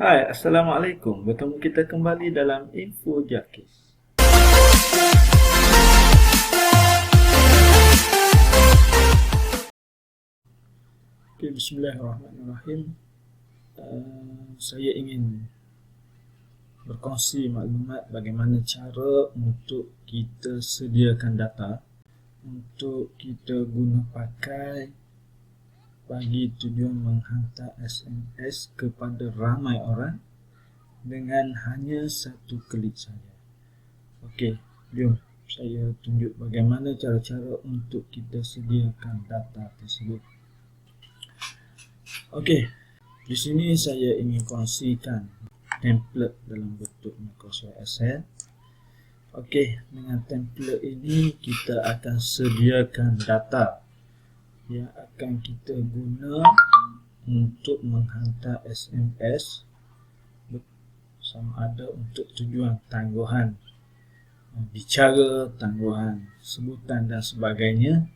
Hai, Assalamualaikum. Bertemu kita kembali dalam Info Jakis. Okay, Bismillahirrahmanirrahim. Saya ingin berkongsi maklumat bagaimana cara untuk kita sediakan data untuk kita guna pakai bagi tujuan menghantar SMS kepada ramai orang dengan hanya satu klik saja. Okey, jom saya tunjuk bagaimana cara-cara untuk kita sediakan data tersebut. Okey, di sini saya ingin kongsikan template dalam bentuk Microsoft Excel. Okey, dengan template ini kita akan sediakan data yang akan kita guna untuk menghantar SMS sama ada untuk tujuan tangguhan bicara, tangguhan sebutan dan sebagainya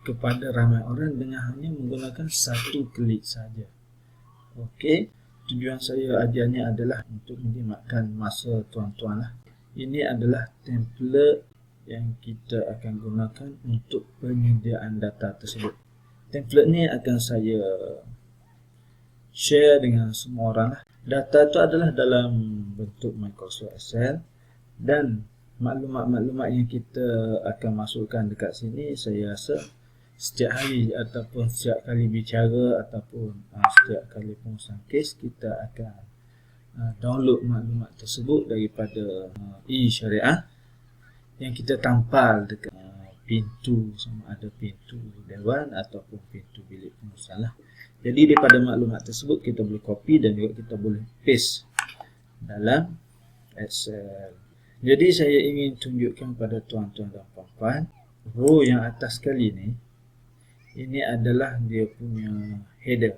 kepada ramai orang dengan hanya menggunakan satu klik saja. Okey, tujuan saya ajarnya adalah untuk menjimatkan masa tuan-tuan lah. Ini adalah template yang kita akan gunakan untuk penyediaan data tersebut. Template ni akan saya share dengan semua orang lah. Data itu adalah dalam bentuk Microsoft Excel dan maklumat-maklumat yang kita akan masukkan dekat sini saya rasa setiap hari ataupun setiap kali bicara ataupun setiap kali pengurusan kes kita akan download maklumat tersebut daripada e-syariah yang kita tampal dekat pintu, sama ada pintu dewan ataupun pintu bilik pengurusan lah. Jadi daripada maklumat tersebut kita boleh copy dan juga kita boleh paste dalam Excel. Jadi saya ingin tunjukkan pada tuan-tuan dan puan-puan, row yang atas sekali ni, ini adalah dia punya header.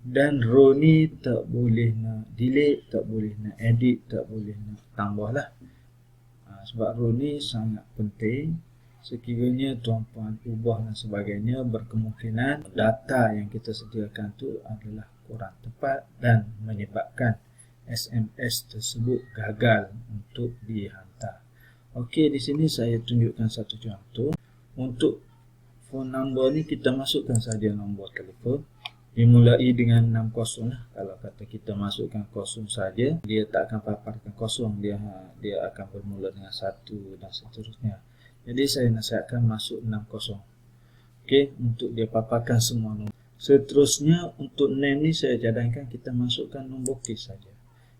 Dan row ni tak boleh nak delete, tak boleh nak edit, tak boleh nak tambah lah. Sebab row ni sangat penting. Sekiranya tuan-puan ubah dan sebagainya, berkemungkinan data yang kita sediakan tu adalah kurang tepat dan menyebabkan SMS tersebut gagal untuk dihantar. Okey, di sini saya tunjukkan satu contoh. Untuk phone number ni kita masukkan saja nombor telefon. Dimulai dengan 60 lah. Kalau kata kita masukkan kosong saja, dia tak akan paparkan kosong, dia akan bermula dengan 1 dan seterusnya. Jadi saya nasihatkan masuk 60. Okey, untuk dia paparkan semua nombor. Seterusnya untuk name ni saya cadangkan kita masukkan nombor kes saja.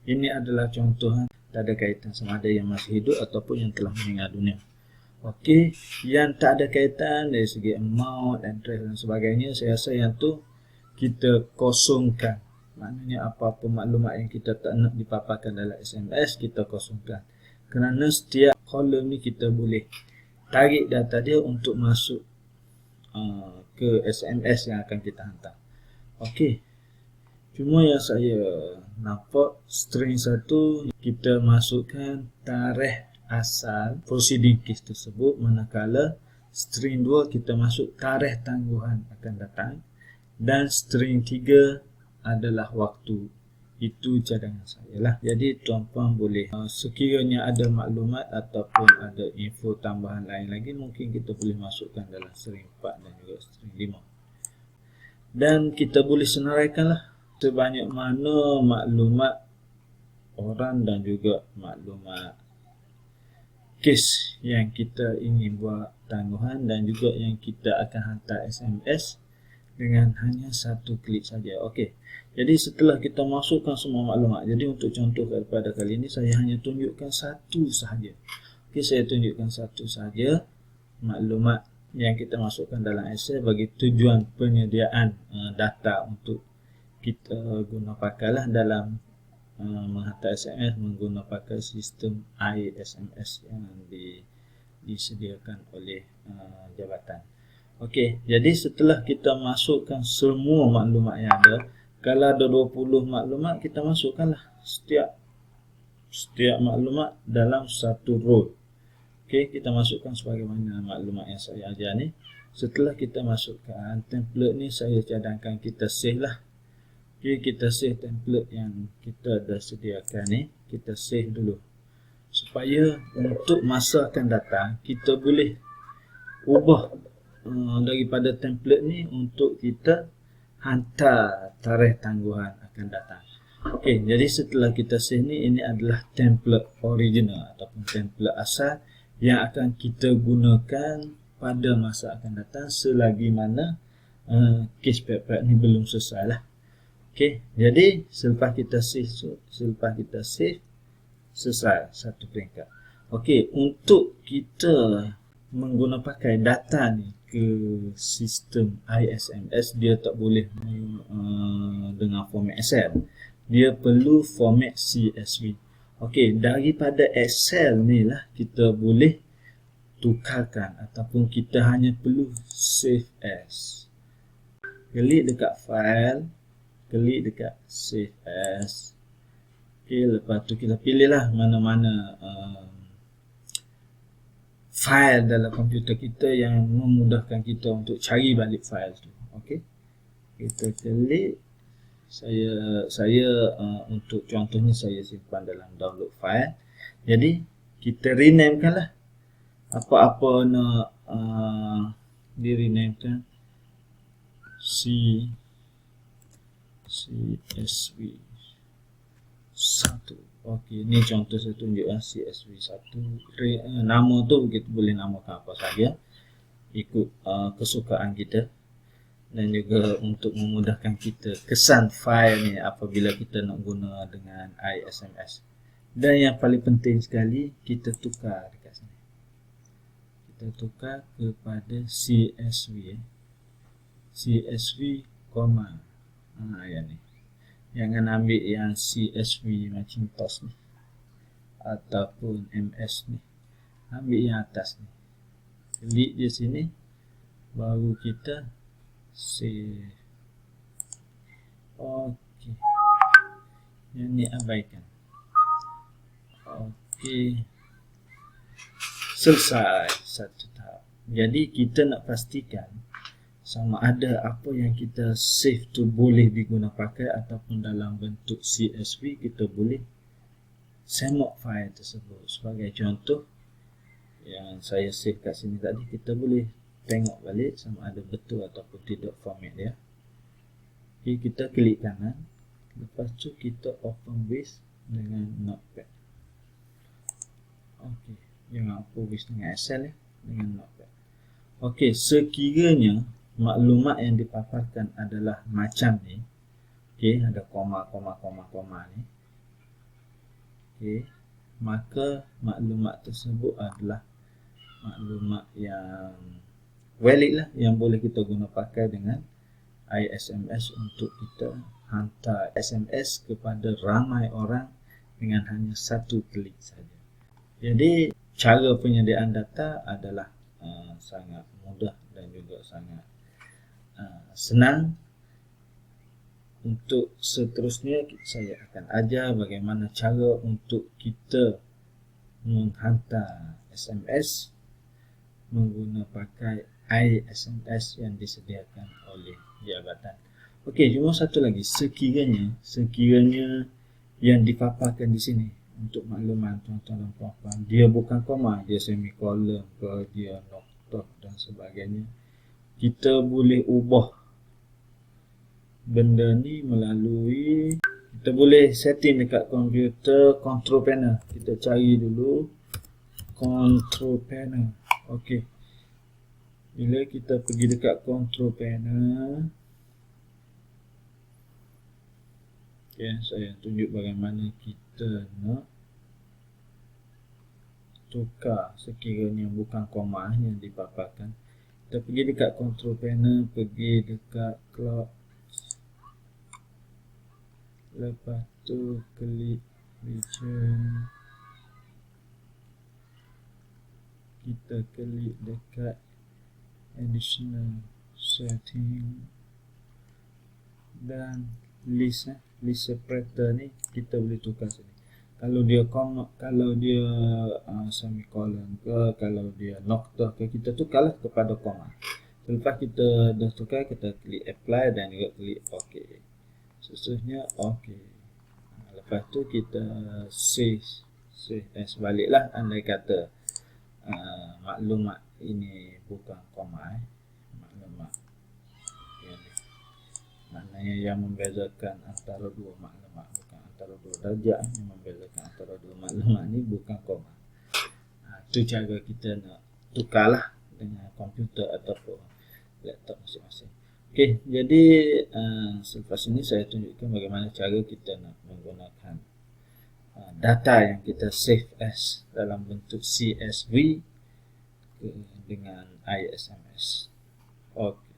Ini adalah contoh, tak ada kaitan sama ada yang masih hidup ataupun yang telah meninggal dunia. Okey, yang tak ada kaitan dari segi amount, address dan sebagainya, saya rasa yang tu kita kosongkan. Maknanya apa-apa maklumat yang kita tak nak dipaparkan dalam SMS, kita kosongkan. Kerana setiap kolom ni kita boleh tarik data dia untuk masuk ke SMS yang akan kita hantar. Okey, cuma yang saya nampak string 1 kita masukkan tarikh asal proceeding case tersebut, manakala string 2 kita masuk tarikh tangguhan akan datang dan string 3 adalah waktu. Itu cadangan saya lah. Jadi tuan-puan boleh sekiranya ada maklumat ataupun ada info tambahan lain lagi, mungkin kita boleh masukkan dalam string 4 dan juga string 5. Dan kita boleh senaraikan lah sebanyak mana maklumat orang dan juga maklumat kes yang kita ingin buat tangguhan dan juga yang kita akan hantar SMS dengan hanya satu klik saja. Okey. Jadi setelah kita masukkan semua maklumat, jadi untuk contoh pada kali ini saya hanya tunjukkan satu sahaja. Okey, saya tunjukkan satu sahaja maklumat yang kita masukkan dalam Excel bagi tujuan penyediaan data untuk kita guna pakailah dalam menghantar SMS menggunakan pakai sistem iSMS yang disediakan oleh jabatan. Okey, jadi setelah kita masukkan semua maklumat yang ada, kalau ada 20 maklumat, kita masukkanlah setiap maklumat dalam satu row. Okey, kita masukkan sebagaimana maklumat yang saya ajar ni. Setelah kita masukkan template ni, saya cadangkan kita save lah Okay, kita save template yang kita dah sediakan ni. Kita save dulu. Supaya untuk masa akan datang, kita boleh ubah daripada template ni untuk kita hantar tarikh tangguhan akan datang. Okey, jadi setelah kita save ni, ini adalah template original ataupun template asal yang akan kita gunakan pada masa akan datang selagi mana case prep ni belum selesai lah. Okey, jadi selepas kita save, selesai satu peringkat. Okey, untuk kita mengguna pakai data ni ke sistem ISMS, dia tak boleh dengan format Excel. Dia perlu format CSV. Okey, daripada Excel ni lah kita boleh tukarkan ataupun kita hanya perlu save as. Klik dekat file, klik dekat save as. Okey, lepas tu kita pilihlah mana-mana file dalam komputer kita yang memudahkan kita untuk cari balik file tu. Okey, kita klik. Saya untuk contohnya saya simpan dalam download file. Jadi kita rename kan lah apa-apa nak di rename kan CSV 1. Okey, ni contoh saya tunjukkan CSV 1. Nama tu kita boleh namakan apa saja ikut kesukaan kita, dan juga untuk memudahkan kita kesan file ni apabila kita nak guna dengan ISMS. Dan yang paling penting sekali, kita tukar dekat sini. Kita tukar kepada CSV. CSV, yang ni. Jangan ambil yang CSV Macintosh ni ataupun MS ni. Ambil yang atas ni. Klik di sini, baru kita save. Okey, yang ni abaikan. Okey, selesai satu tahap. Jadi kita nak pastikan sama ada apa yang kita save tu boleh diguna pakai ataupun dalam bentuk CSV, kita boleh semak file tersebut. Sebagai contoh yang saya save kat sini tadi, kita boleh tengok balik sama ada betul ataupun tidak format dia. Okay, kita klik kanan, lepas tu kita open with dengan notepad. Okey, jangan open with dengan Excel ya, dengan notepad. Okey, sekiranya maklumat yang dipaparkan adalah macam ni, okey, ada koma ni, okey, maka maklumat tersebut adalah maklumat yang valid lah, yang boleh kita guna pakai dengan ISMS untuk kita hantar SMS kepada ramai orang dengan hanya satu klik saja. Jadi cara penyediaan data adalah sangat mudah dan juga sangat senang. Untuk seterusnya saya akan ajar bagaimana cara untuk kita menghantar SMS menggunakan pakai ISMS yang disediakan oleh jabatan. Okey, cuma satu lagi, sekiranya yang dipaparkan di sini untuk makluman tuan-tuan dan puan-puan, dia bukan koma, dia semikolon ke, dia nokta dan sebagainya, kita boleh ubah benda ni melalui, kita boleh setting dekat komputer control panel. Kita cari dulu control panel. Okey, bila kita pergi dekat control panel, okay, saya tunjuk bagaimana kita nak tukar sekiranya bukan koma yang dipaparkan. Kita pergi dekat control panel, pergi dekat clock, lepas tu klik region, kita klik dekat additional setting dan list separator ni kita boleh tukar sini. Kalau dia koma, kalau dia semikolon ke, kalau dia nokta ke, kita tukarlah kepada koma. Selepas kita dah tukar, kita klik apply dan juga klik OK. Seterusnya okey. Lepas tu kita save as baliklah. Andai kata maklumat ini bukan koma, maklumat ini maknanya yang membezakan antara dua maklumat, bukan antara dua darjah, yang membezakan antara dua maklumat ni bukan koma. Itu cara kita nak tukarlah dengan komputer ataupun laptop masing-masing. Okey, jadi selepas ini saya tunjukkan bagaimana cara kita nak menggunakan data yang kita save as dalam bentuk CSV dengan ISMS. Okey.